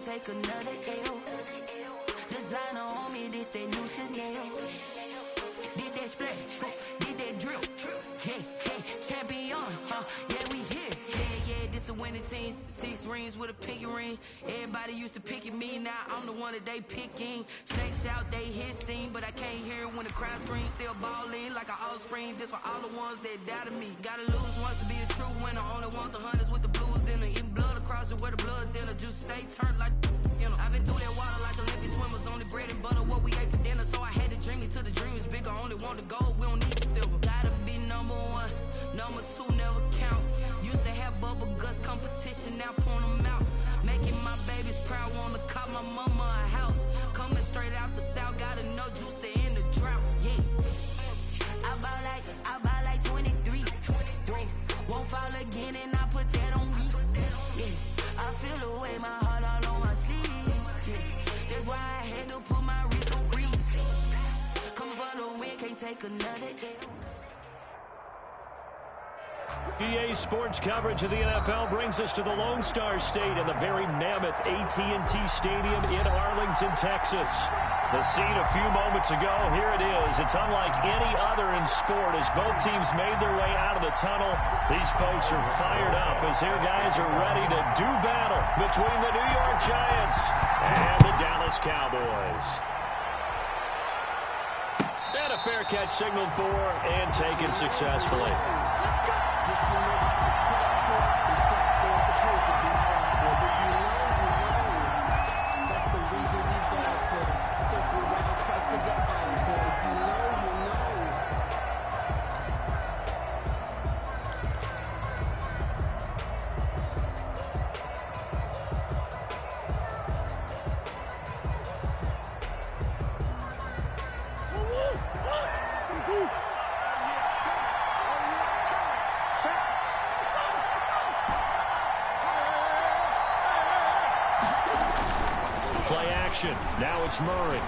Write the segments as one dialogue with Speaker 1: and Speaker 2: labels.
Speaker 1: take another L. Designer on me, this that new Chanel. Did that splash, did that drill. Yeah, champion, yeah, we here. Yeah, this the winning team. 6 rings with a pinky ring. Everybody used to pick at me, now I'm the one that they picking. Snakes out, they hit scene, but I can't hear it when the crowd screams. Still ballin' like an offspring. This for all the ones that doubted me. Gotta lose once to be a true winner. Only want the hunters with the blues in it. Eating blood across it where the blood dinner. Just stay turned like, you know. I've been through that water like Olympic swimmers. Only bread and butter, what we ate for dinner. So I had to dream it till the dream is bigger. Only want the gold, we don't need the silver. Gotta be number 1, number 2 never count. Used to have bubble guts competition, now point them out. Making my babies proud, wanna cop my mama a house. Coming straight out the south, got enough juice to end the drought. Yeah, I buy like 23. Won't fall again, and I put that on me. Yeah, I feel the way, my heart all on my sleeve. Yeah, that's why I had to put my wrist on freeze. Coming for the win, can't take another L.
Speaker 2: EA Sports coverage of the NFL brings us to the Lone Star State and the very mammoth AT&T Stadium in Arlington, Texas. The scene a few moments ago, here it is. It's unlike any other in sport as both teams made their way out of the tunnel. These folks are fired up as their guys are ready to do battle between the New York Giants and the Dallas Cowboys. And a fair catch signaled for and taken successfully. Play action. Now it's Murray.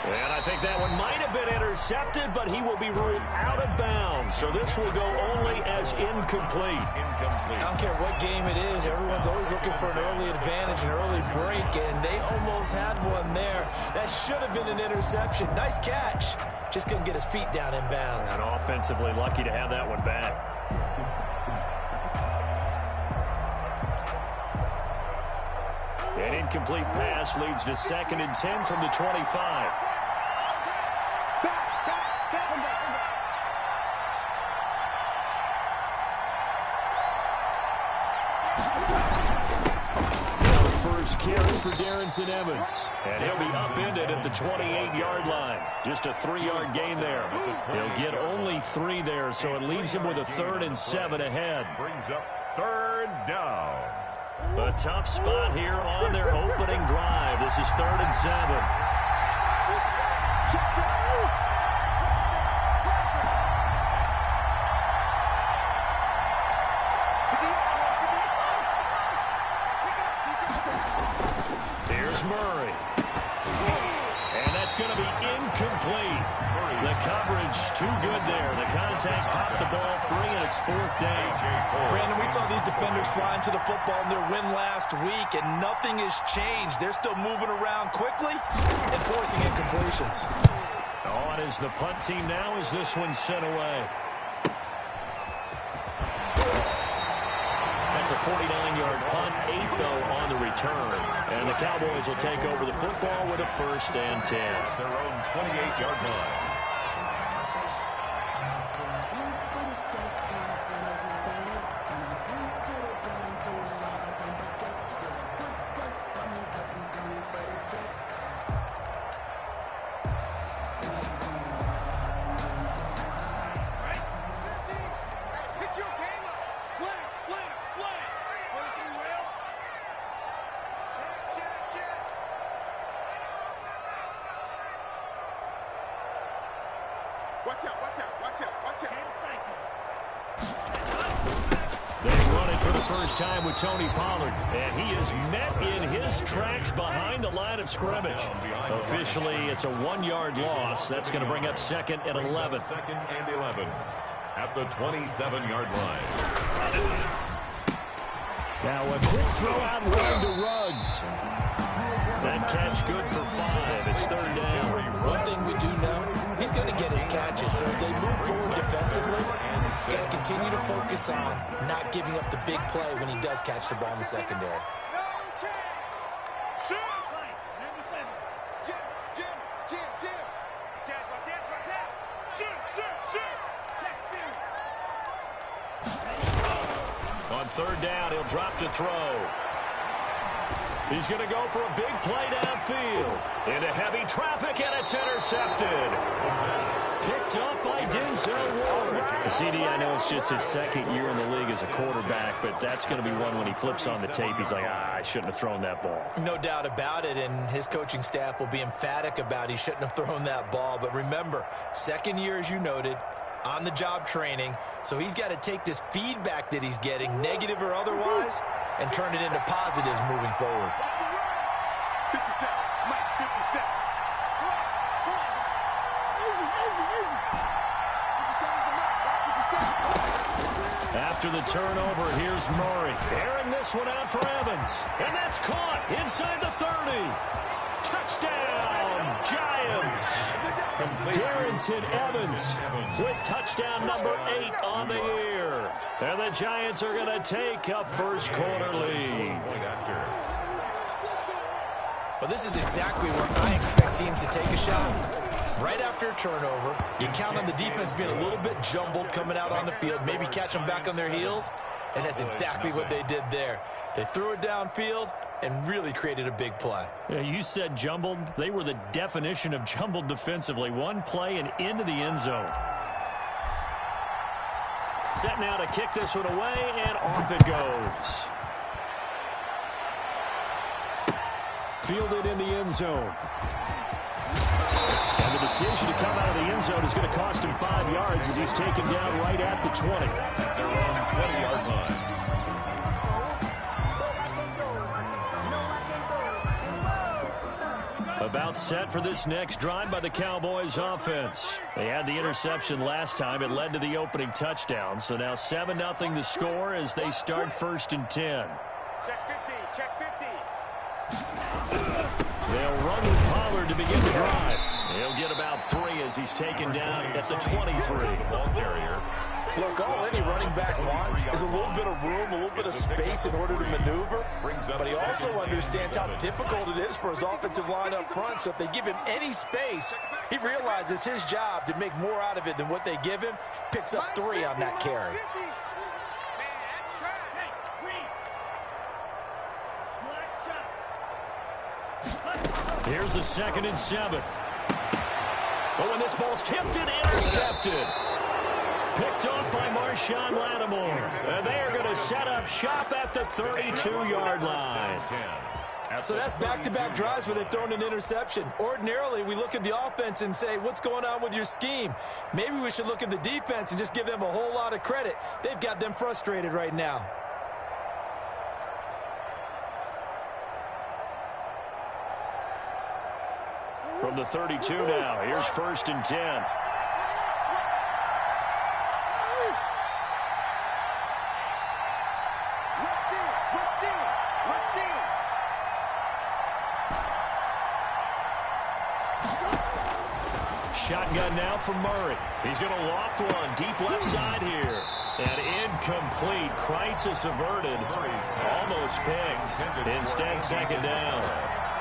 Speaker 2: And I think that one might have been intercepted, but he will be ruled out of bounds. So this will go only as incomplete.
Speaker 3: I don't care what game it is. Everyone's always looking for an early advantage, an early break, and they almost had one there. That should have been an interception. Nice catch. Just couldn't get his feet down in bounds.
Speaker 2: And offensively lucky to have that one back. An incomplete pass leads to 2nd and 10 from the 25. First carry for Darrington Evans. And he'll be upended at the 28-yard line. Just a 3-yard gain there. He'll get only 3 there, so it leaves him with a 3rd and 7 ahead.
Speaker 4: Brings up 3rd down.
Speaker 2: A tough spot here on their opening drive. This is 3rd and 7. Here's Murray. And that's going to be incomplete. The coverage too good there. The contact popped the ball free, and it's 4th down.
Speaker 3: Brandon, we saw these defenders flying to the football in their win last week, and nothing has changed. They're still moving around quickly and forcing incompletions.
Speaker 2: On is the punt team now as this one's sent away. That's a 49-yard punt, 8 though on the return. And the Cowboys will take over the football with a 1st and 10.
Speaker 4: Their own 28-yard line.
Speaker 2: They run it for the first time with Tony Pollard, and he is met in his tracks behind the line of scrimmage. Officially, it's a 1-yard loss. That's going to bring up 2nd and 11.
Speaker 4: 2nd and 11 at the 27-yard line.
Speaker 2: Now a quick throw out wide to Ruggs. That catch good for 5. It's third down.
Speaker 3: One thing we do know, he's going to get his catches. So as they move forward defensively, got to continue to focus on not giving up the big play when he does catch the ball in the secondary.
Speaker 2: On third down, he'll drop to throw. He's going to go for a big play downfield. Into heavy traffic, and it's intercepted. Picked up by Denzel Ward. CD, I know it's just his second year in the league as a quarterback, but that's going to be one when he flips on the tape, he's like, I shouldn't have thrown that ball.
Speaker 3: No doubt about it, and his coaching staff will be emphatic about he shouldn't have thrown that ball. But remember, second year, as you noted, on-the-job training, so he's got to take this feedback that he's getting, negative or otherwise, and turn it into positives moving forward.
Speaker 5: 57, Mike, 57.
Speaker 2: After the turnover, here's Murray. Airing this one out for Evans. And that's caught inside the 30. Touchdown, Giants. Darrington Evans with touchdown number 8 on the year. And the Giants are going to take a first quarter lead.
Speaker 3: Well, this is exactly where I expect teams to take a shot. Right after a turnover, you count on the defense being a little bit jumbled coming out on the field, maybe catch them back on their heels, and that's exactly what they did there. They threw it downfield and really created a big play.
Speaker 2: Yeah, you said jumbled. They were the definition of jumbled defensively. One play and into the end zone. Set now to kick this one away, and off it goes. Fielded in the end zone. And the decision to come out of the end zone is going to cost him 5 yards as he's taken down right at the 20.
Speaker 4: They're on the 20-yard line.
Speaker 2: About set for this next drive by the Cowboys offense. They had the interception last time. It led to the opening touchdown. So now 7-0 the score as they start 1st and 10.
Speaker 5: Check 50, check 50.
Speaker 2: They'll run with Pollard to begin the drive. He'll get about 3 as he's taken down at the 23.
Speaker 4: Ball carrier.
Speaker 3: Look, all any running back wants is a little bit of room, a little bit of space in order to maneuver. But he also understands how difficult it is for his offensive line up front. So if they give him any space, he realizes his job to make more out of it than what they give him. Picks up 3 on that carry.
Speaker 2: Here's a 2nd and 7. Oh, and this ball's tipped and intercepted. Picked off by Marshawn Lattimore. And they are going to set up shop at the 32-yard line.
Speaker 3: So that's back-to-back drives where they've thrown an interception. Ordinarily, we look at the offense and say, what's going on with your scheme? Maybe we should look at the defense and just give them a whole lot of credit. They've got them frustrated right now.
Speaker 2: From the 32 now, here's 1st and 10. Shotgun now for Murray. He's going to loft one deep left side here. And incomplete. Crisis averted. Almost picked. Instead, 2nd down.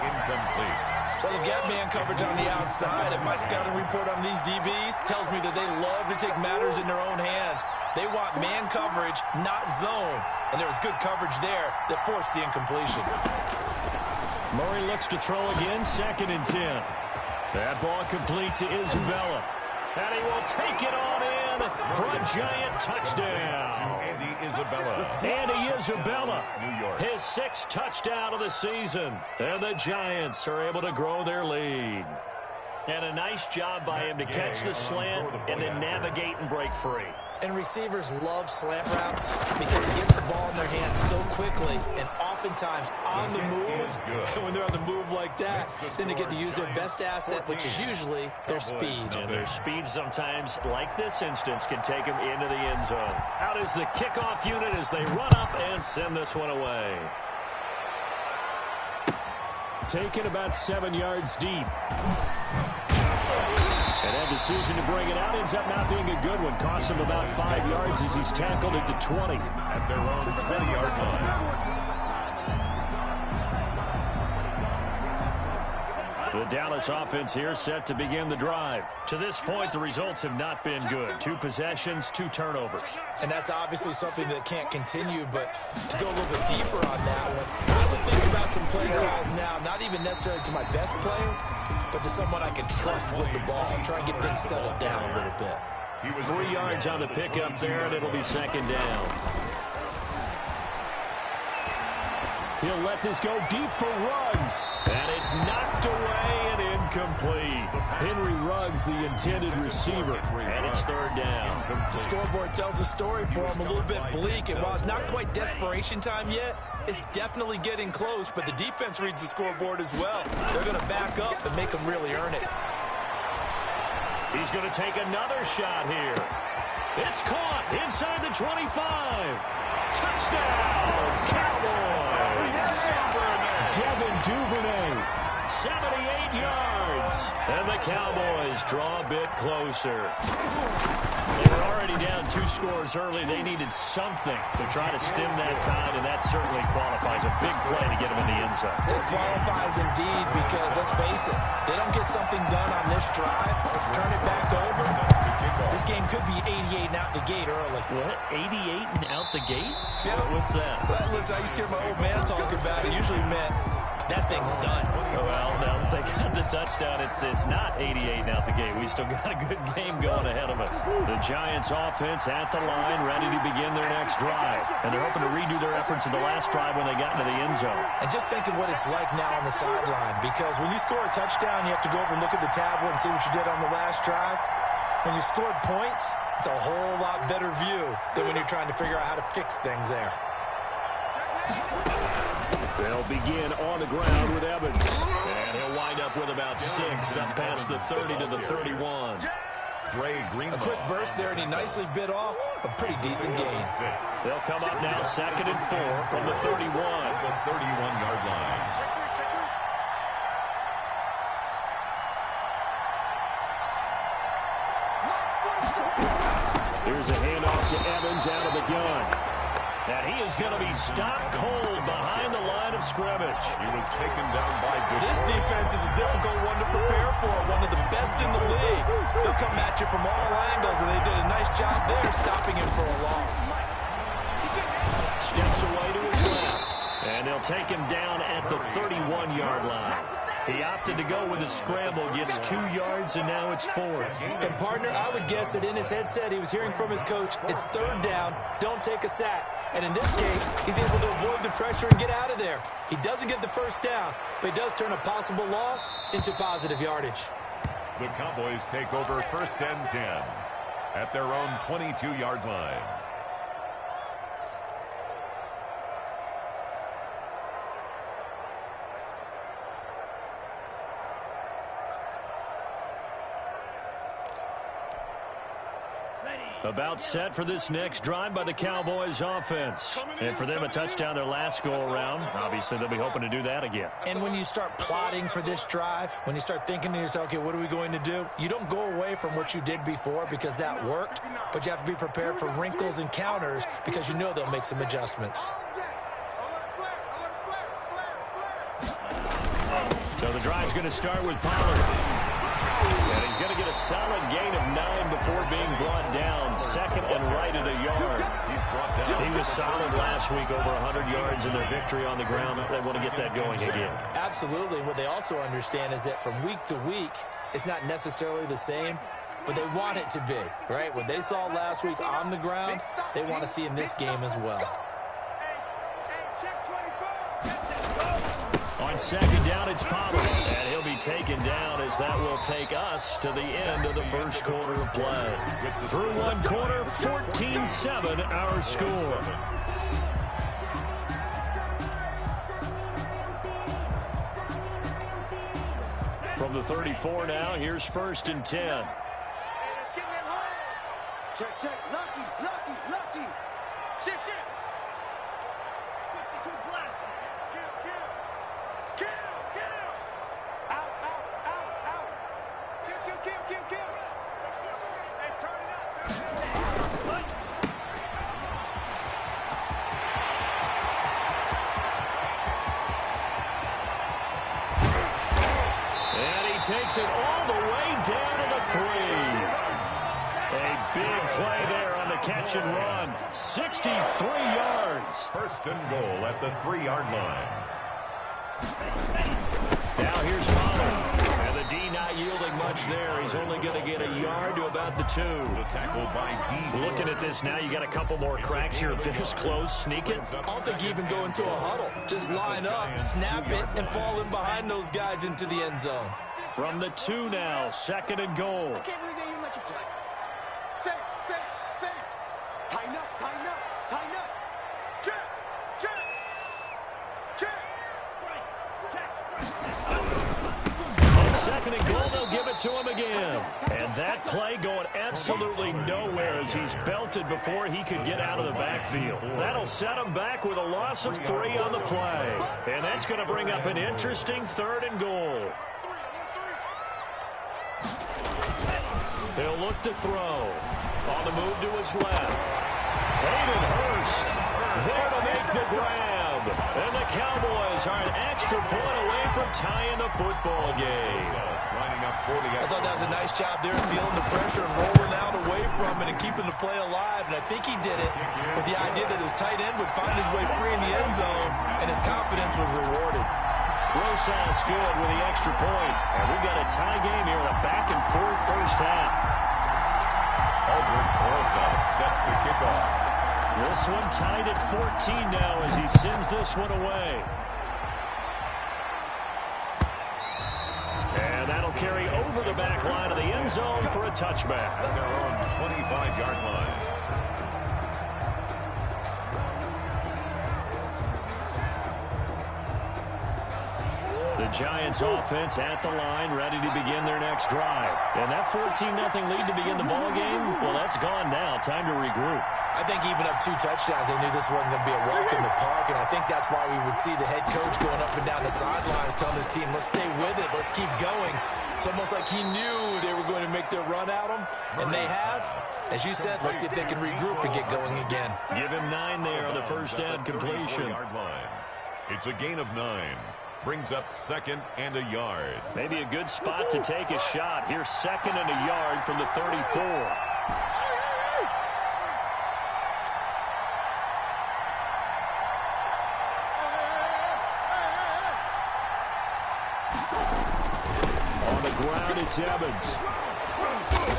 Speaker 4: Incomplete.
Speaker 3: Well, they've got man coverage on the outside, and my scouting report on these DBs tells me that they love to take matters in their own hands. They want man coverage, not zone. And there was good coverage there that forced the incompletion.
Speaker 2: Murray looks to throw again, 2nd and 10. That ball complete to Isabella. And he will take it on in for a Giant touchdown.
Speaker 4: Andy Isabella.
Speaker 2: Andy Isabella,
Speaker 4: New York.
Speaker 2: his 6th touchdown of the season. And the Giants are able to grow their lead. And a nice job by him to catch the slant and then navigate and break free.
Speaker 3: And receivers love slant routes because it gets the ball in their hands so quickly, and oftentimes on the move. And when they're on the move like that, then they get to use their best asset, which is usually their speed.
Speaker 2: And their speed sometimes, like this instance, can take them into the end zone. Out is the kickoff unit as they run up and send this one away. Taken about 7 yards deep. And that decision to bring it out ends up not being a good one. Costs him about 5 yards as he's tackled into 20.
Speaker 4: At their own 20-yard line.
Speaker 2: The Dallas offense here set to begin the drive. To this point, the results have not been good. 2 possessions, 2 turnovers.
Speaker 3: And that's obviously something that can't continue, but to go a little bit deeper on that one, I would think about some play calls now, not even necessarily to my best player, but to someone I can trust with the ball. Try and get things settled down a little bit.
Speaker 2: 3 yards on the pickup there, and it'll be second down. He'll let this go deep for Ruggs. And it's knocked away and incomplete. Henry Ruggs, the intended receiver. And it's third down.
Speaker 3: The scoreboard tells a story for him, a little bit bleak. And while it's not quite desperation time yet, it's definitely getting close. But the defense reads the scoreboard as well. They're going to back up and make them really earn it.
Speaker 2: He's going to take another shot here. It's caught inside the 25. Touchdown, Cowboys. Devin Duvernay, 78 yards. And the Cowboys draw a bit closer. They were already down 2 scores early. They needed something to try to stem that tide, and that certainly qualifies. A big play to get them in the end zone.
Speaker 3: It qualifies indeed because, let's face it, they don't get something done on this drive, turn it back over. This game could be 88 and out the gate early.
Speaker 2: What? 88 and out the gate?
Speaker 3: Yeah.
Speaker 2: What's that?
Speaker 3: Well, listen, I used to hear my old man talk about it. Usually meant that thing's done.
Speaker 2: Well, now that they got the touchdown, it's not 88 and out the gate. We still got a good game going ahead of us. The Giants offense at the line, ready to begin their next drive. And they're hoping to redo their efforts in the last drive when they got into the end zone.
Speaker 3: And just think of what it's like now on the sideline, because when you score a touchdown, you have to go over and look at the tablet and see what you did on the last drive. When you scored points, it's a whole lot better view than when you're trying to figure out how to fix things there.
Speaker 2: They'll begin on the ground with Evans. And he'll wind up with about 6 up past the 30 to the 31.
Speaker 3: A quick burst there, and he nicely bit off a pretty decent gain.
Speaker 2: They'll come up now 2nd and 4 from the 31.
Speaker 4: The 31-yard line.
Speaker 2: Here's a handoff to Evans out of the gun. And he is going to be stopped cold behind the line of scrimmage.
Speaker 4: He was taken down by
Speaker 3: this defense is a difficult one to prepare for, one of the best in the league. They'll come at you from all angles, and they did a nice job there stopping him for a loss.
Speaker 2: Steps away to his left. And they'll take him down at the 31-yard line. He opted to go with a scramble, gets 2 yards, and now it's 4th.
Speaker 3: And, partner, I would guess that in his headset he was hearing from his coach, it's 3rd down, don't take a sack. And in this case, he's able to avoid the pressure and get out of there. He doesn't get the first down, but he does turn a possible loss into positive yardage.
Speaker 4: The Cowboys take over 1st and 10 at their own 22-yard line.
Speaker 2: About set for this next drive by the Cowboys offense. And for them, a touchdown their last go-around. Obviously, they'll be hoping to do that again.
Speaker 3: And when you start plotting for this drive, when you start thinking to yourself, okay, what are we going to do? You don't go away from what you did before because that worked, but you have to be prepared for wrinkles and counters because you know they'll make some adjustments.
Speaker 2: So the drive's going to start with Pollard. And he's going to get a solid gain of 9 before being brought down. 2nd and right at a yard. He was solid last week, over 100 yards in their victory on the ground. They want to get that going again.
Speaker 3: Absolutely. What they also understand is that from week to week, it's not necessarily the same, but they want it to be, right? What they saw last week on the ground, they want to see in this game as well.
Speaker 2: On 2nd down, it's Pollard, and he'll be taken down as that will take us to the end of the first quarter of play. Through one quarter, 14-7 our score. from the 34 now. Here's 1st and 10.
Speaker 5: Hey, let's get them home. Check, check. Lucky, lucky, lucky. Shit, shit. 52 blast. Kill, kill. Kill, kill. Out, out, out, out. Kill, kill, kill, kill, kill. Hey, turn it up, turn it up.
Speaker 2: And he takes it all the way down to the 3. A big play there on the catch and run. 63 yards.
Speaker 4: 1st and goal at the 3-yard line.
Speaker 2: Now here's Pollard. And the D not yielding much there. He's only going to get a yard to about the 2.
Speaker 4: The tackle by D.
Speaker 2: Looking at this now, you got a couple more cracks here. This close, sneak it.
Speaker 3: I don't think you even go into a huddle. Just line up, snap it, and fall in behind those guys into the end zone.
Speaker 2: From the 2 now, 2nd and goal.
Speaker 5: I can't believe they even let you play. Set it, set it, set it. Tighten up, tighten up, tighten up. Check, check, check.
Speaker 2: On 2nd and goal, they'll give it to him again. And that play going absolutely nowhere as he's belted before he could get out of the backfield. That'll set him back with a loss of 3 on the play. And that's going to bring up an interesting 3rd and goal. He'll look to throw. On the move to his left. Hayden Hurst there to make the grab. And the Cowboys are an extra point away from tying the football game.
Speaker 4: Lining up for the
Speaker 3: I thought that was a nice job there, feeling the pressure and rolling out away from it and keeping the play alive. And I think he did it with the idea that his tight end would find his way free in the end zone, and his confidence was rewarded.
Speaker 2: Rosas good with the extra point. And we've got a tie game here in a back-and-forth first half.
Speaker 4: Albert Rosas set to kick off.
Speaker 2: This one tied at 14 now as he sends this one away. And that'll carry over the back line of the end zone for a touchback.
Speaker 4: At their own 25-yard line.
Speaker 2: The Giants offense at the line, ready to begin their next drive. And that 14-0 lead to begin the ball game, well, that's gone now. Time to regroup.
Speaker 3: I think even up 2 touchdowns, they knew this wasn't going to be a walk in the park, and I think that's why we would see the head coach going up and down the sidelines telling his team, let's stay with it, let's keep going. It's almost like he knew they were going to make their run at him, and they have. As you said, let's see if they can regroup and get going again.
Speaker 2: Give him 9 there on the first down completion.
Speaker 4: It's a gain of 9. Brings up 2nd and a yard.
Speaker 2: Maybe a good spot to take a shot. Here's 2nd and a yard from the 34. On the ground, it's Evans.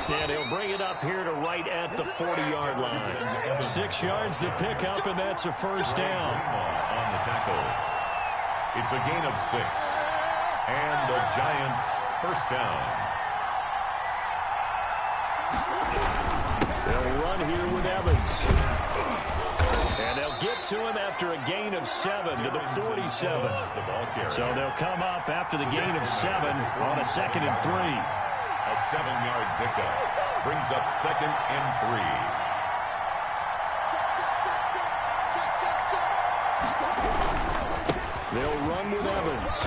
Speaker 2: And he'll bring it up here to right at the 40-yard line. 6 yards the pickup, and that's a first down.
Speaker 4: On the tackle. It's a gain of 6. And the Giants first down.
Speaker 2: They'll run here with Evans. And they'll get to him after a gain of 7 to the 47. So they'll come up after the gain of 7 on a 2nd and 3.
Speaker 4: A 7-yard pickup. Brings up 2nd and 3.
Speaker 2: They'll run with Evans.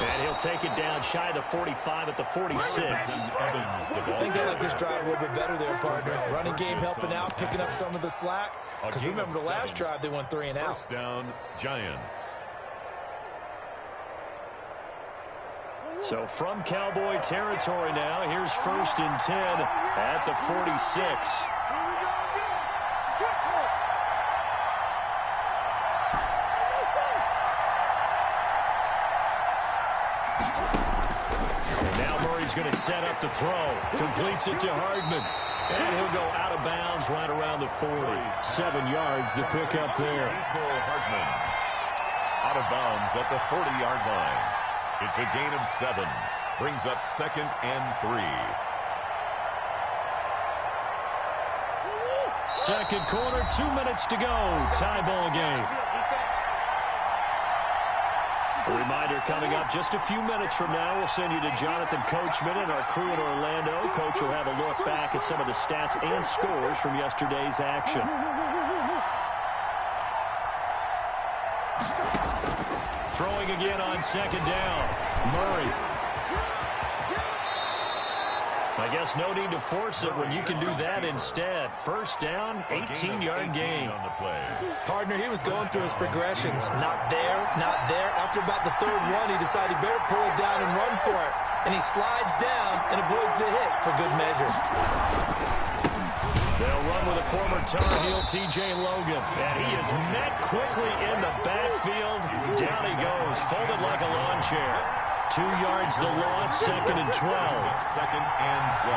Speaker 2: And he'll take it down shy of the 45 at the 46.
Speaker 3: I think they like this drive a little bit better there, partner. Running game helping out, picking up some of the slack. Because remember the last drive, they went 3 and out.
Speaker 4: First down, Giants.
Speaker 2: So from Cowboy territory now, here's 1st and 10 at the 46. He's going to set up the throw. Completes it to Hardman. And he'll go out of bounds right around the 40. 7 yards the pickup there.
Speaker 4: Hardman out of bounds at the 40-yard line. It's a gain of 7. Brings up 2nd and 3.
Speaker 2: Second quarter, 2 minutes to go. Tie ball game. A reminder coming up just a few minutes from now, we'll send you to Jonathan Coachman and our crew in Orlando. Coach will have a look back at some of the stats and scores from yesterday's action. Throwing again on second down. Murray. I guess no need to force it when you can do that instead. First down, 18-yard gain.
Speaker 4: On the play.
Speaker 3: Partner, he was going through his progressions. Not there, not there. After about the third one, he decided he better pull it down and run for it. And he slides down and avoids the hit for good measure.
Speaker 2: They'll run with a former Tar Heel, T.J. Logan. And he is met quickly in the backfield. Down he goes, folded like a lawn chair. 2 yards the loss, second and 12.
Speaker 4: Second and 12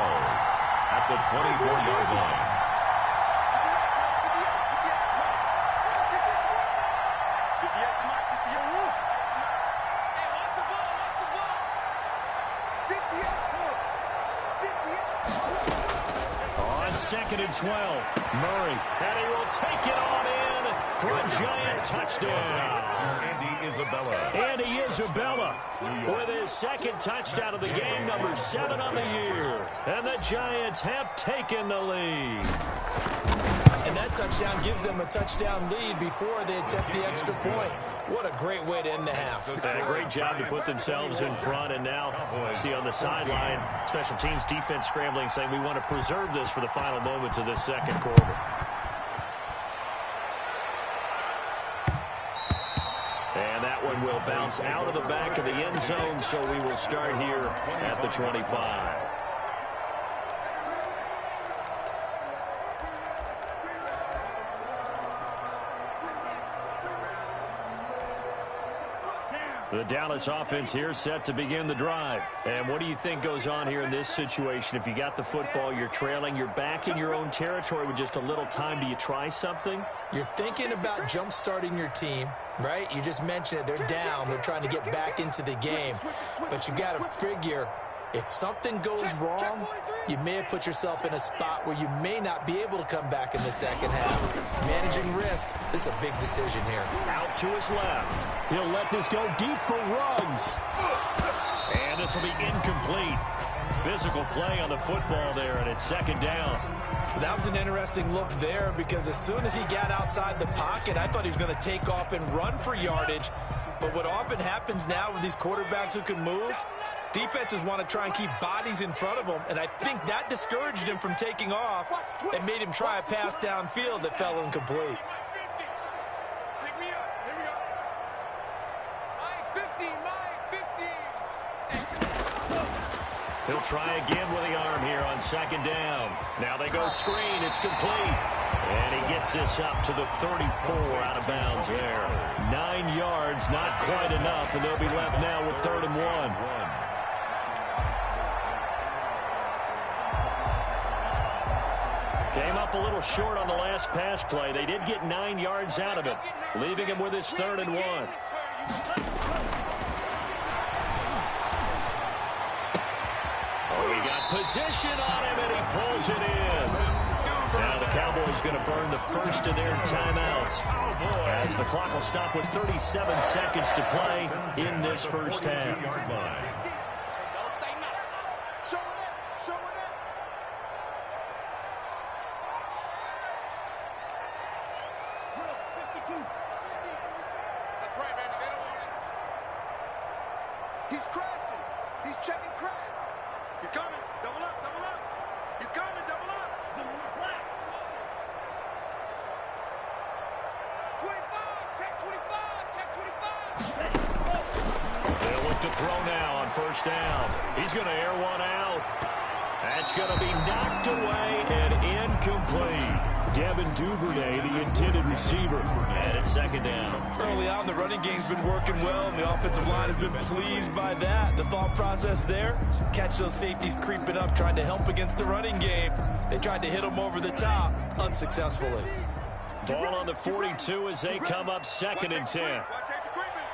Speaker 4: at the 24-yard line.
Speaker 2: On second and 12, Murray, and he will take it on in for a giant touchdown. Andy Isabella with his second touchdown of the game, number 7 on the year. And the Giants have taken the lead.
Speaker 3: And that touchdown gives them a touchdown lead before they attempt the extra point. What a great way to end the half.
Speaker 2: And a great job to put themselves in front. And now, see on the sideline, special teams defense scrambling, saying we want to preserve this for the final moments of this second quarter. And that one will bounce out of the back of the end zone, so we will start here at the 25. The Dallas offense here set to begin the drive. And what do you think goes on here in this situation? If you got the football, you're trailing, you're back in your own territory with just a little time. Do you try something?
Speaker 3: You're thinking about jump-starting your team, right? You just mentioned it. They're down. They're trying to get back into the game. But you got to figure if something goes wrong, you may have put yourself in a spot where you may not be able to come back in the second half. Managing risk, this is a big decision here.
Speaker 2: Out to his left. He'll let this go deep for Ruggs. And this will be incomplete. Physical play on the football there, and it's second down.
Speaker 3: That was an interesting look there because as soon as he got outside the pocket, I thought he was going to take off and run for yardage. But what often happens now with these quarterbacks who can move, defenses want to try and keep bodies in front of them, and I think that discouraged him from taking off and made him try a pass downfield that fell incomplete.
Speaker 2: He'll try again with the arm here on second down. Now they go screen. It's complete. And he gets this up to the 34 out of bounds there. 9 yards, not quite enough, and they'll be left now with 3rd and 1. Came up a little short on the last pass play. They did get 9 yards out of it, leaving him with his 3rd and 1. Oh, he got position on him, and he pulls it in. Now the Cowboys going to burn the first of their timeouts as the clock will stop with 37 seconds to play in this first half.
Speaker 5: That's right, baby. They don't want it. He's crashing. He's checking crash. He's coming. Double up, double up. He's coming, double up. 25, check 25, check 25.
Speaker 2: They'll look to throw now on first down. He's going to air one out. That's going to be knocked away and incomplete. Devin Duvernay, the intended receiver, and it's second down.
Speaker 3: Early on, the running game's been working well, and the offensive line has been pleased by that. The thought process there, catch those safeties creeping up, trying to help against the running game. They tried to hit them over the top, unsuccessfully.
Speaker 2: Ball on the 42 as they come up 2nd and 10.
Speaker 5: Watch safety creeping.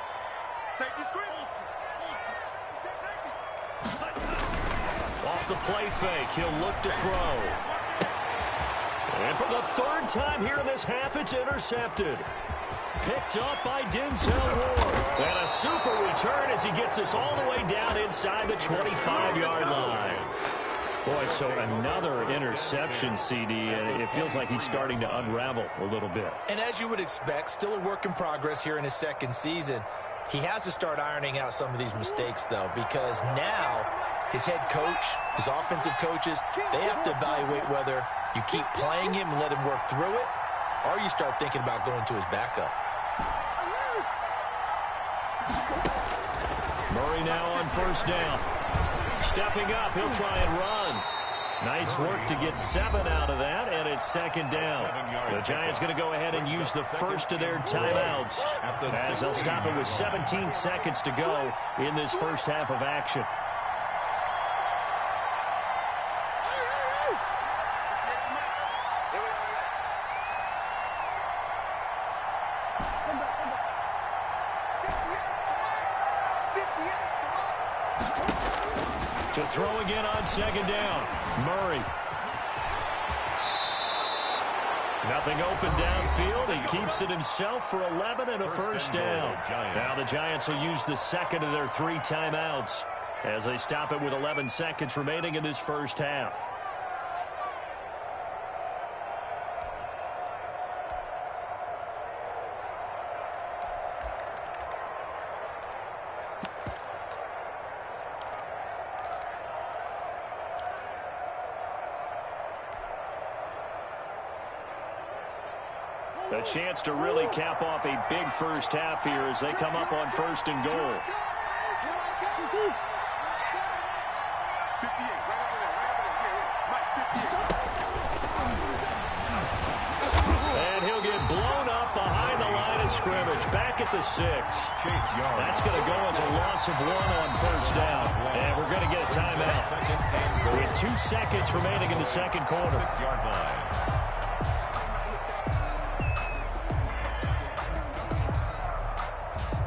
Speaker 5: Safety's creeping.
Speaker 2: Off the play fake, he'll look to throw. And for the 3rd time here in this half, it's intercepted. picked up by Denzel Ward. And a super return as he gets us all the way down inside the 25-yard line. Boy, so another interception, CD, and it feels like he's starting to unravel a little bit.
Speaker 3: And as you would expect, still a work in progress here in his second season. He has to start ironing out some of these mistakes, though, because now his head coach, his offensive coaches, they have to evaluate whether you keep playing him and let him work through it, or you start thinking about going to his backup.
Speaker 2: Murray now on first down. Stepping up, he'll try and run. Nice work to get 7 out of that, and it's second down. The Giants going to go ahead and use the first of their timeouts as they'll stop it with 17 seconds to go in this first half of action. To throw again on second down. Murray. Nothing open downfield. He keeps it himself for 11 and a first down. Now the Giants will use the second of their 3 timeouts as they stop it with 11 seconds remaining in this first half. A chance to really cap off a big first half here as they come up on first and goal. And he'll get blown up behind the line of scrimmage. Back at the 6. That's going to go as a loss of 1 on first down. And we're going to get a timeout with 2 seconds remaining in the second quarter.
Speaker 4: 6-yard line.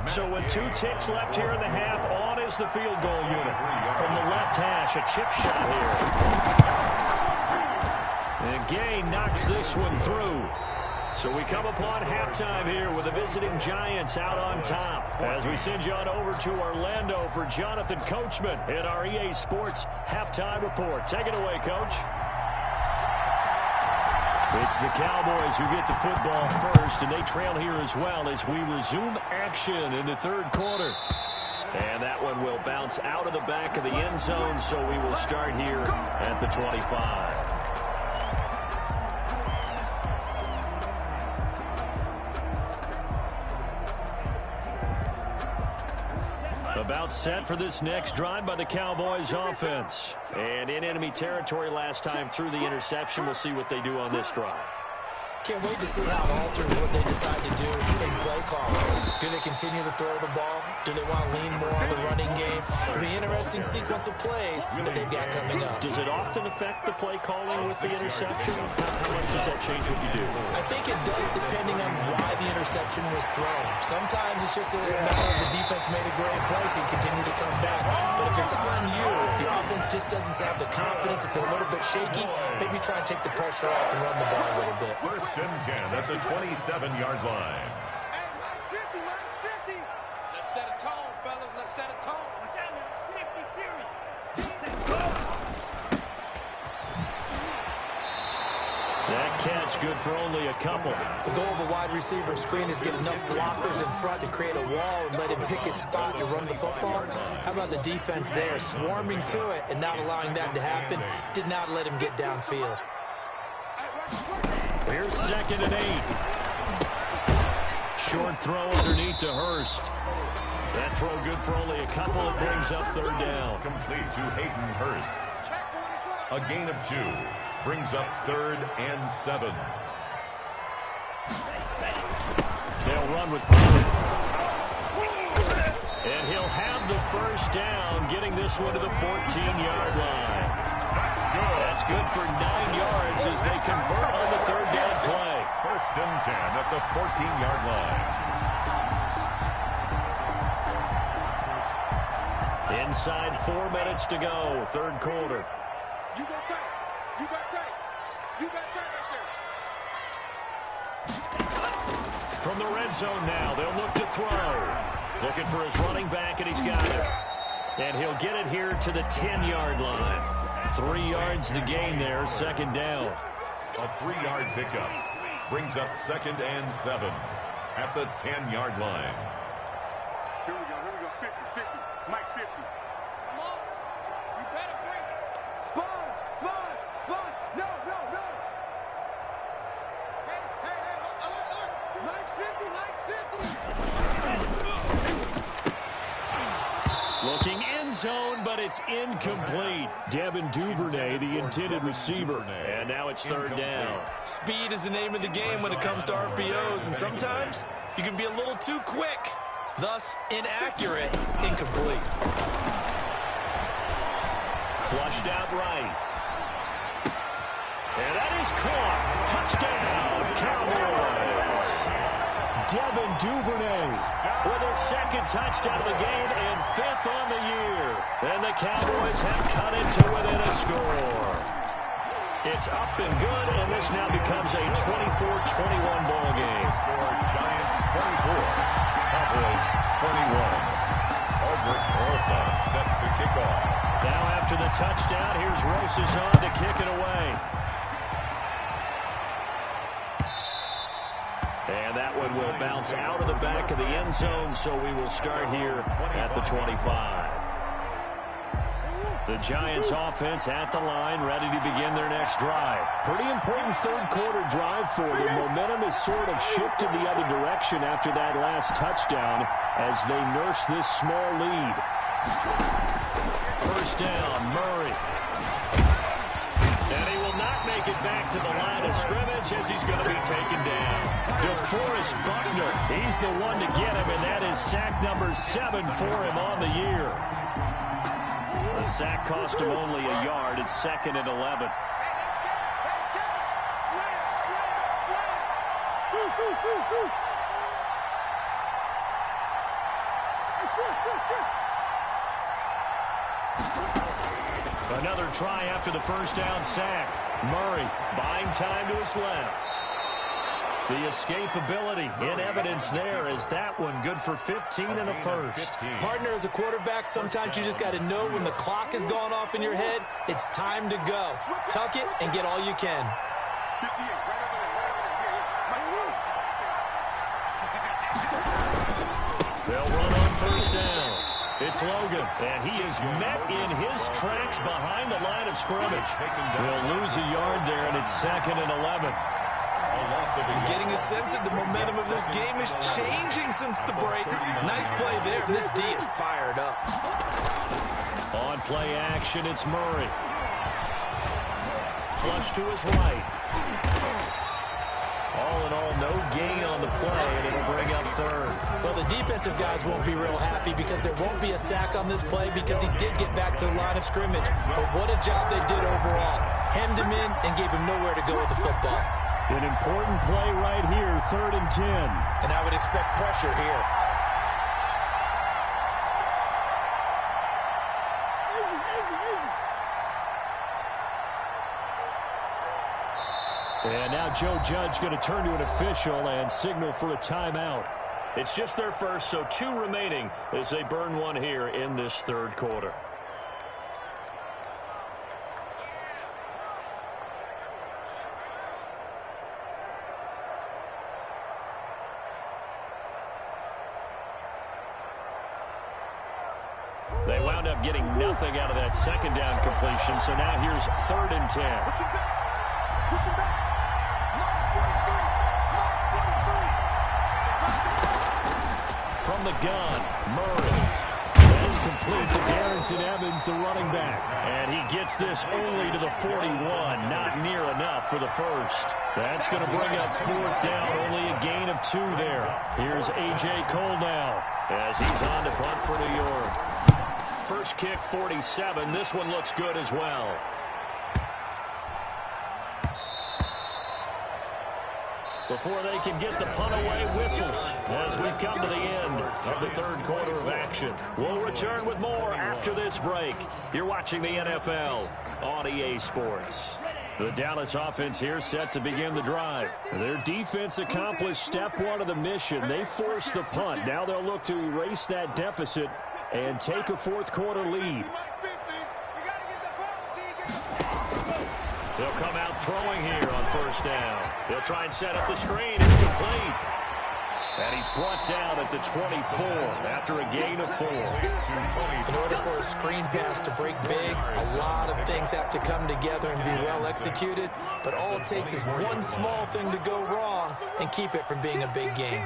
Speaker 2: So with 2 ticks left here in the half, on is the field goal unit. From the left hash, a chip shot here. And Gay knocks this one through. So we come upon halftime here with the visiting Giants out on top. As we send you on over to Orlando for Jonathan Coachman in our EA Sports Halftime Report. Take it away, Coach. It's the Cowboys who get the football first, and they trail here as well as we resume action in the third quarter. And that one will bounce out of the back of the end zone, so we will start here at the 25. About set for this next drive by the Cowboys offense. And in enemy territory last time through the interception. We'll see what they do on this drive.
Speaker 3: Can't wait to see how it alters what they decide to do in play calling. Do they continue to throw the ball? Do they want to lean more on the running game? It'll be an interesting sequence of plays that they've got coming up.
Speaker 2: Does it often affect the play calling with the interception? How much does that change what you do?
Speaker 3: I think it does depending on why the interception was thrown. Sometimes it's just a matter of the defense made a great play, so you continue to come back. But if it's on you, if the offense just doesn't have the confidence, if they're a little bit shaky, maybe try and take the pressure off and run the ball a little bit.
Speaker 4: First and 10 at the 27-yard line.
Speaker 5: Hey, Mike's 50, Mike's 50. Let's set a tone, fellas. Let's set a tone. Watch out now. 50, period.
Speaker 2: That catch good for only a couple.
Speaker 3: The goal of a wide receiver screen is get enough blockers in front to create a wall and let him pick his spot to run the football. How about the defense there, swarming to it and not allowing that to happen? Did not let him get downfield.
Speaker 2: Here's second and 8. Short throw underneath to Hurst. That throw good for only a couple. It brings up third down.
Speaker 4: Complete to Hayden Hurst. A gain of 2. Brings up 3rd and 7.
Speaker 2: They'll run with Pollard. And he'll have the first down, getting this one to the 14-yard line. That's good for 9 yards as they convert on the third down play.
Speaker 4: First and 10 at the 14-yard line.
Speaker 2: Inside 4 minutes to go, third quarter.
Speaker 5: You got tight. You got tight. You got tight right there.
Speaker 2: From the red zone now, they'll look to throw. Looking for his running back, and he's got it. And he'll get it here to the 10-yard line. 3 yards the gain there, second down.
Speaker 4: A 3-yard pickup brings up 2nd and 7 at the 10-yard line.
Speaker 5: Here we go, 50, 50, Mike 50. Come on, you better bring it. Sponge, no. Hey, alert, Mike's 50.
Speaker 2: Looking end zone, but it's incomplete. Devin Duvernay, the intended receiver. And now it's third down.
Speaker 3: Speed is the name of the game when it comes to RPOs, and sometimes you can be a little too quick. Thus, inaccurate, incomplete.
Speaker 2: Flushed out right. And that is caught. Touchdown, Cowboys. Devin Duvernay with his second touchdown of the game and 5th on the year. And the Cowboys have cut it to within a score. It's up and good, and this now becomes a 24-21 ball game.
Speaker 4: Giants 24, Cowboys 21. Albert Rosa set to kick off.
Speaker 2: Now after the touchdown, here's Rosas on to kick it away. And that one will bounce out of the back of the end zone, so we will start here at the 25. The Giants offense at the line, ready to begin their next drive. Pretty important third quarter drive for them. Momentum has sort of shifted the other direction after that last touchdown as they nurse this small lead. First down, Murray. And he will not make it back to the line of scrimmage as he's going to be taken down. DeForest Buckner, he's the one to get him, and that is sack number 7 for him on the year. The sack cost him only a yard. It's 2nd and 11.
Speaker 5: Hey, let's go. Slam.
Speaker 2: Another try after the first down sack. Murray buying time to his left. The escapability in evidence there as that one good for 15 and a first.
Speaker 3: Partner, as a quarterback, sometimes you just got to know when the clock has gone off in your head, it's time to go. Tuck it and get all you can.
Speaker 2: They'll run on first down. It's Logan, and he is met in his tracks behind the line of scrimmage. They'll lose a yard there, and it's 2nd and 11.
Speaker 3: I'm getting a sense that the momentum of this game is changing since the break. Nice play there, and this D is fired up.
Speaker 2: On play action, it's Murray. Flush to his right. All in all, no gain on the play, and it'll bring up third.
Speaker 3: Well, the defensive guys won't be real happy because there won't be a sack on this play because he did get back to the line of scrimmage. But what a job they did overall. Hemmed him in and gave him nowhere to go with the football.
Speaker 2: An important play right here, 3rd and 10.
Speaker 3: And I would expect pressure here.
Speaker 2: And now Joe Judge going to turn to an official and signal for a timeout. It's just their first, so 2 remaining as they burn one here in this third quarter. They wound up getting nothing out of that second down completion, so now here's 3rd and 10.
Speaker 5: Push it back.
Speaker 2: From the gun, Murray. That's complete to Darrington Evans, the running back. And he gets this only to the 41, not near enough for the first. That's going to bring up 4th down, only a gain of 2 there. Here's A.J. Cole now as he's on to punt for New York. First kick, 47. This one looks good as well. Before they can get the punt away, whistles as we've come to the end of the third quarter of action. We'll return with more after this break. You're watching the NFL on EA Sports. The Dallas offense here set to begin the drive. Their defense accomplished step one of the mission. They forced the punt. Now they'll look to erase that deficit and take a fourth quarter lead. They'll come out throwing here on first down. They'll try and set up the screen. It's complete. And he's brought down at the 24 after a gain of 4.
Speaker 3: In order for a screen pass to break big, a lot of things have to come together and be well executed. But all it takes is one small thing to go wrong and keep it from being a big game.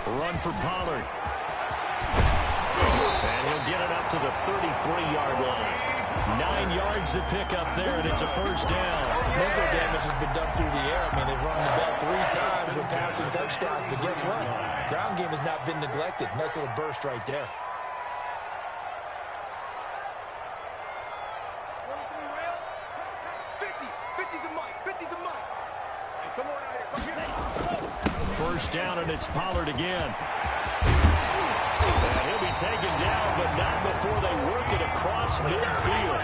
Speaker 2: Run for Pollard. And he'll get it up to the 33-yard line. 9 yards to pick up there, and it's a first down.
Speaker 3: Missile damage has been done through the air. I mean, they've run the ball 3 times with passing touchdowns. But guess what? Ground game has not been neglected. Nice little burst right there.
Speaker 2: First down, and it's Pollard again. And he'll be taken down, but not before they work it across midfield.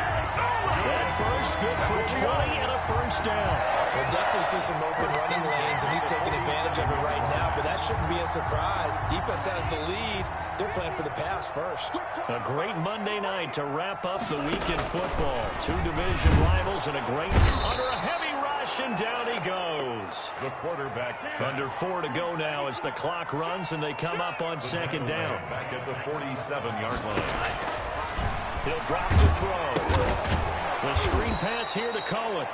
Speaker 2: That burst good for 20 and a first down.
Speaker 3: We'll definitely see some open running lanes, and he's taking advantage of it right now, but that shouldn't be a surprise. Defense has the lead. They're playing for the pass first.
Speaker 2: A great Monday night to wrap up the week in football. 2 division rivals and a great under a heavy rush, and down he goes.
Speaker 4: The quarterback
Speaker 2: Under 4 to go now as the clock runs and they come up on second down.
Speaker 4: Back at the 47-yard line.
Speaker 2: He'll drop to throw. The screen pass here to Cohen.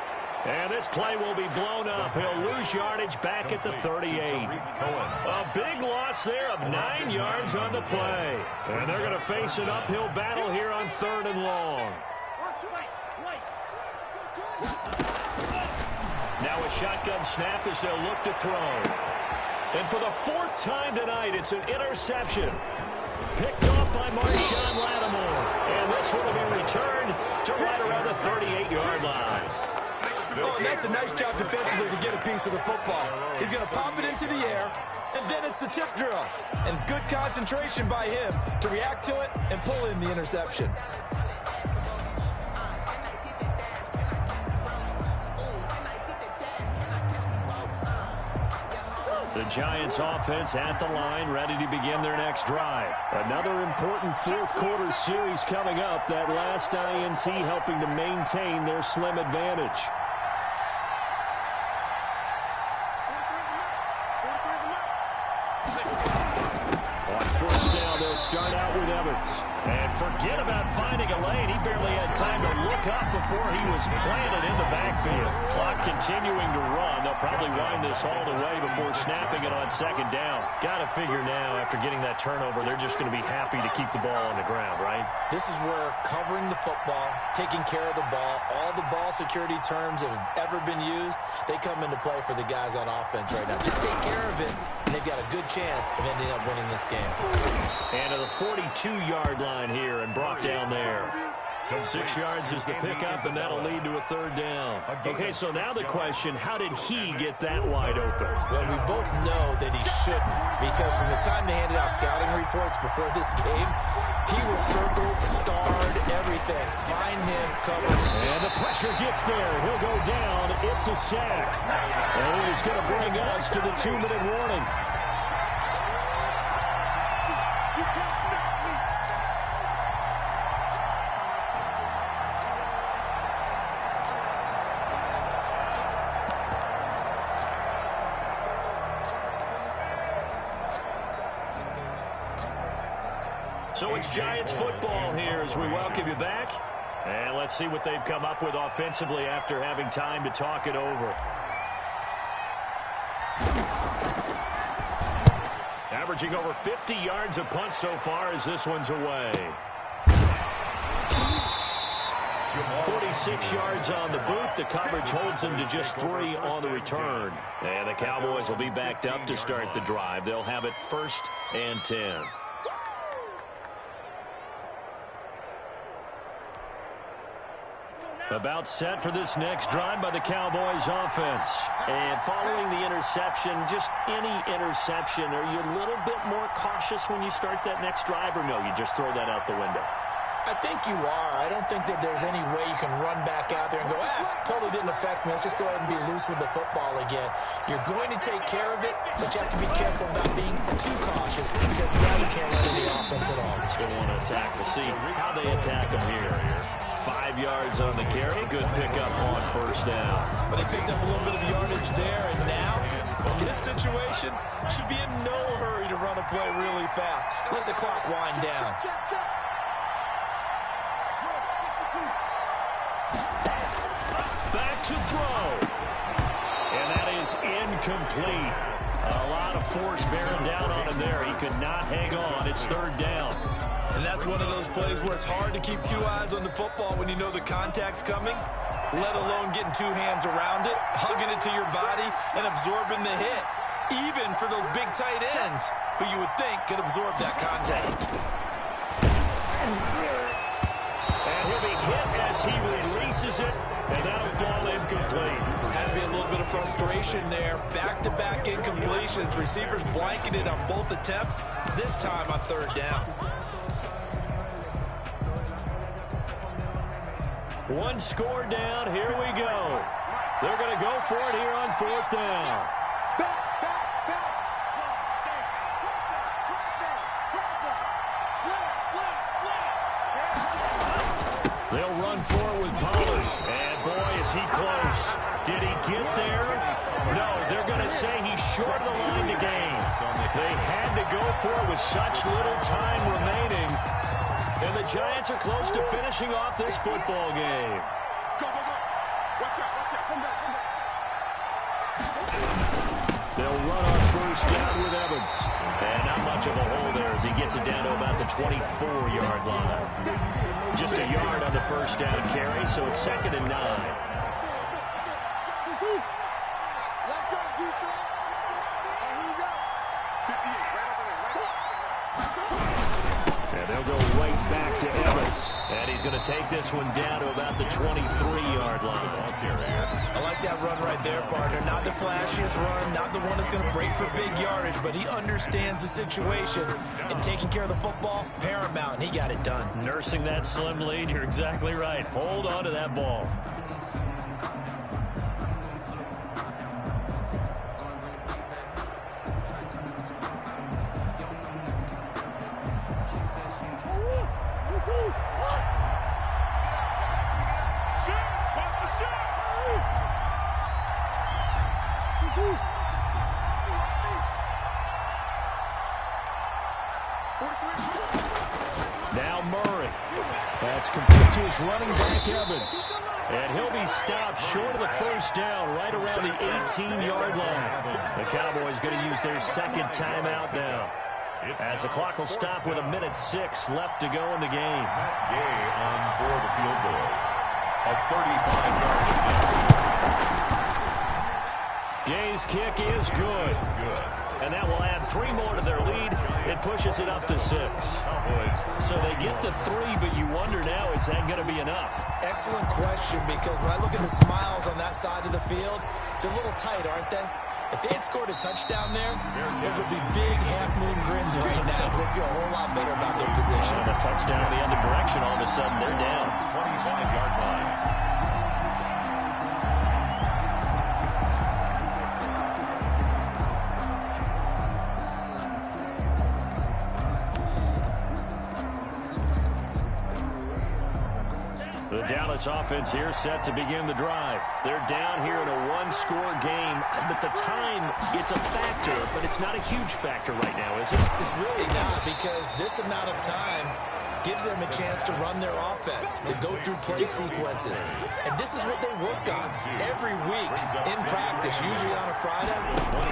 Speaker 2: And this play will be blown up. He'll lose yardage back at the 38. A big loss there of 9 yards on the play. And they're going to face an uphill battle here on 3rd and long. Now a shotgun snap as they'll look to throw. And for the 4th time tonight, it's an interception. Picked off by Marshawn Lattimore. And this one will be returned to right around the 38-yard line.
Speaker 3: Oh, and that's a nice job defensively to get a piece of the football. He's going to pop it into the air, and then it's the tip drill. And good concentration by him to react to it and pull in the interception.
Speaker 2: The Giants offense at the line, ready to begin their next drive. Another important 4th quarter series coming up. That last INT helping to maintain their slim advantage. On first down, they'll start out with Evans. And forget about finding a lane. He barely had time to look up before he was planted in the backfield. Clock continuing to run. They'll probably wind this all the way before snapping it on second down. Got to figure now, after getting that turnover, they're just going to be happy to keep the ball on the ground, right?
Speaker 3: This is where covering the football, taking care of the ball, all the ball security terms that have ever been used, they come into play for the guys on offense right now. Just take care of it, and they've got a good chance of ending up winning this game.
Speaker 2: And to the 42-yard line here and brought down there. 6 yards is the pickup, and that'll lead to a 3rd down. Okay, so now the question, how did he get that wide open?
Speaker 3: Well, we both know that he shouldn't, because from the time they handed out scouting reports before this game, he was circled, starred, everything. Find him, cover.
Speaker 2: And the pressure gets there. He'll go down. It's a sack. And he's going to bring us to the 2-minute warning. So it's Giants football here as we welcome you back. And let's see what they've come up with offensively after having time to talk it over. Averaging over 50 yards a punt so far as this one's away. 46 yards on the boot. The coverage holds them to just 3 on the return. And the Cowboys will be backed up to start the drive. They'll have it 1st and 10. About set for this next drive by the Cowboys offense.
Speaker 6: And following the interception, just any interception, are you a little bit more cautious when you start that next drive, or no, you just throw that out the window?
Speaker 3: I think you are. I don't think that there's any way you can run back out there and go, totally didn't affect me. Let's just go ahead and be loose with the football again. You're going to take care of it, but you have to be careful about being too cautious because now you can't run any offense at all.
Speaker 2: They want to attack. We'll see how they attack them here. 5 yards on the carry. Good pickup on first down.
Speaker 3: But they picked up a little bit of yardage there, and now, in this situation, should be in no hurry to run a play really fast. Let the clock wind down.
Speaker 2: Back to throw. And that is incomplete. A lot of force bearing down on him there. He could not hang on. It's third down.
Speaker 3: And that's one of those plays where it's hard to keep two eyes on the football when you know the contact's coming, let alone getting two hands around it, hugging it to your body, and absorbing the hit. Even for those big tight ends, who you would think could absorb that contact.
Speaker 2: And he'll be hit as he releases it, and that'll fall incomplete.
Speaker 3: Had to be a little bit of frustration there. Back-to-back incompletions. Receivers blanketed on both attempts, this time on third down.
Speaker 2: One score down. Here we go. They're going to go for it here on fourth down. They'll run for it with Pollard. And boy, is he close. Did he get there? No, they're going to say he's short of the line to gain. They had to go for it with such little time remaining. And the Giants are close to finishing off this football game.
Speaker 5: Go, go, go. Watch out, watch out. Come back, come back.
Speaker 2: They'll run on first down with Evans. And not much of a hole there as he gets it down to about the 24-yard line. Just a yard on the first down carry, so it's 2nd and 9.
Speaker 5: Let go, defense. And here we go. 58, right over there, right.
Speaker 2: And they'll go right back to Evans. And he's going to take this one down to about the 23-yard line.
Speaker 3: I like that run right there, partner. Not the flashiest run, not the one that's going to break for big yardage, but he understands the situation. And taking care of the football, paramount, and he got it done.
Speaker 2: Nursing that slim lead, you're exactly right. Hold on to that ball. Now Murray. That's complete to his running back, Evans. And he'll be stopped short of the first down, right around the 18-yard line. The Cowboys going to use their second timeout now, as the clock will stop with 1:06 left to go in the game.
Speaker 4: Gay on for the field goal. A 35-yard
Speaker 2: Gay's kick is good. And that will add 3 more to their lead. It pushes it up to 6. So they get the 3, but you wonder now, is that going to be enough?
Speaker 3: Excellent question, because when I look at the smiles on that side of the field, it's a little tight, aren't they? If they had scored a touchdown there, those would be big half-moon grins right now, because they feel a whole lot better about their position.
Speaker 2: And a touchdown the other direction, all of a sudden they're down.
Speaker 4: 25-yard line.
Speaker 2: The Dallas offense here set to begin the drive. They're down here in a one-score game, but the time, it's a factor, but it's not a huge factor right now, is it?
Speaker 3: It's really not, because this amount of time gives them a chance to run their offense, to go through play sequences. And this is what they work on every week in practice, usually on a Friday.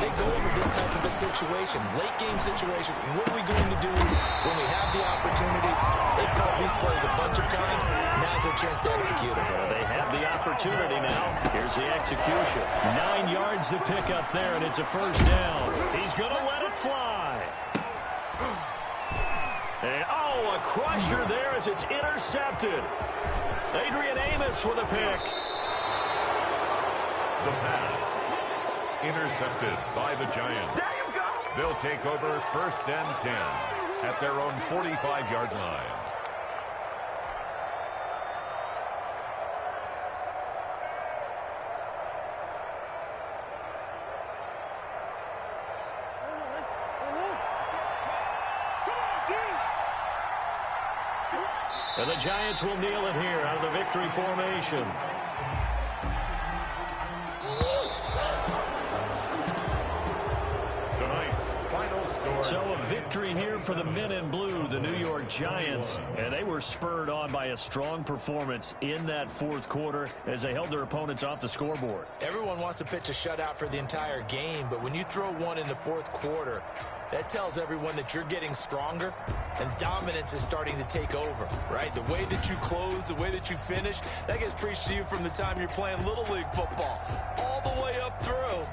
Speaker 3: They go over this type of a situation, late game situation. What are we going to do when we have the opportunity? They've called these plays a bunch of times. Now's their chance to execute them.
Speaker 2: They have the opportunity now. Here's the execution. 9 yards to pick up there, and it's a first down. He's going to let it fly. And, oh, a crusher there as it's intercepted. Adrian Amos with a pick.
Speaker 4: The pass. Intercepted by the Giants. They'll take over 1st and 10 at their own 45-yard line.
Speaker 2: And the Giants will kneel it here out of the victory formation.
Speaker 4: Tonight's final score.
Speaker 2: So a victory here for the men in blue, the New York Giants. And they were spurred on by a strong performance in that 4th quarter as they held their opponents off the scoreboard.
Speaker 3: Everyone wants to pitch a shutout for the entire game, but when you throw one in the 4th quarter, that tells everyone that you're getting stronger and dominance is starting to take over, right? The way that you close, the way that you finish, that gets preached to you from the time you're playing Little League football all the way up through.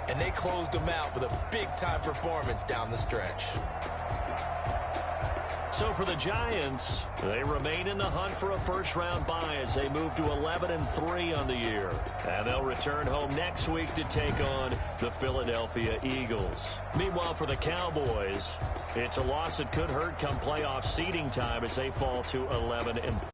Speaker 3: And they closed them out with a big-time performance down the stretch.
Speaker 2: So for the Giants, they remain in the hunt for a first-round bye as they move to 11-3 on the year. And they'll return home next week to take on the Philadelphia Eagles. Meanwhile, for the Cowboys, it's a loss that could hurt come playoff seeding time as they fall to 11-4.